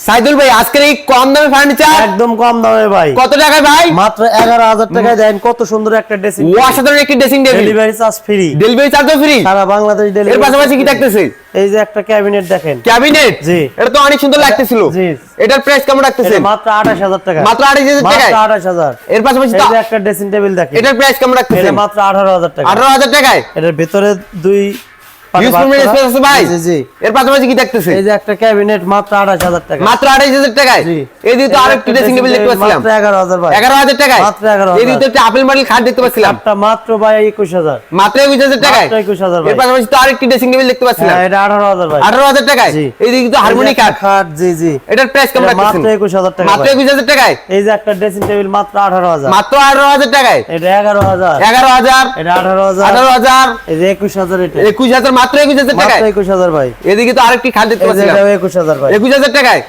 সাইদুল ভাই আজকের এই কম দামে ফার্নিচার একদম কম দামে ভাই। কত টাকায় ভাই? মাত্র 11000 টাকায় দেন। কত সুন্দর একটা ড্রেসিং টেবিল, অসাধারণ একটি dressing table, delivery charge free, delivery চার্জও ফ্রি, সারা বাংলাদেশ এর ডেলিভারি। পাশাপাশি কি থাকতেছে? এই যে একটা ক্যাবিনেট দেখেন, ক্যাবিনেট, জি এটা তো অনেক সুন্দর লাগতেছিল। জি এটার প্রাইস কেমন রাখতেছে? এটা মাত্র 28000 টাকা, মাত্র 28000 টাকায়, মাত্র 28000। এর পাশাপাশি এই তো যে একটা ড্রেসিং টেবিল দেখেন, এটার প্রাইস কেমন রাখতেছে? এটা মাত্র 18000 টাকা, 18000 টাকায়। এটার ভিতরে দুই ইউজ করবেন স্পেস আছে ভাই। জি জি। এর পাশাপাশি কি থাকতেছে? এই যে একটা ক্যাবিনেট মাত্র 28000 টাকা, মাত্র 28000 টাকায়। জি। এদিকে তো আরেকটা ড্রেসিং টেবিল দেখতে পাচ্ছিলাম, মাত্র 11000 ভাই, 11000 টাকায়। মাত্র 11000। এদিকে তো একটা আপেল মডেল খাট দেখতে পাচ্ছিলাম, একটা মাত্র ভাই 21000, মাত্র 21000 টাকায়। মাত্র 21000 ভাই। এর পাশাপাশি তো আরেকটি ড্রেসিং টেবিল দেখতে পাচ্ছিলাম, হ্যাঁ, এটা 18000 ভাই, 18000 টাকায়। জি। এদিকে তো হারমোনি খাট, খাট, জি জি। এটার প্রাইস কেমন এটা রাখতেছেন? মাত্র 21000 টাকা, মাত্র ভাই। 21000 টাকায়। এই যে একটা ড্রেসিং টেবিল মাত্র 18000, মাত্র 18000 টাকায়। এটা 11000, 11000, এটা 18000, 18000, এই যে 21000, এটা 21000, মাত্র 21000 টাকায়। মাত্র 21000 ভাই। এদিকে তো আরেকটি খাট দেখতে এই যে পাচ্ছিলাম, এটা 21000 ভাই। 21000 টাকায়।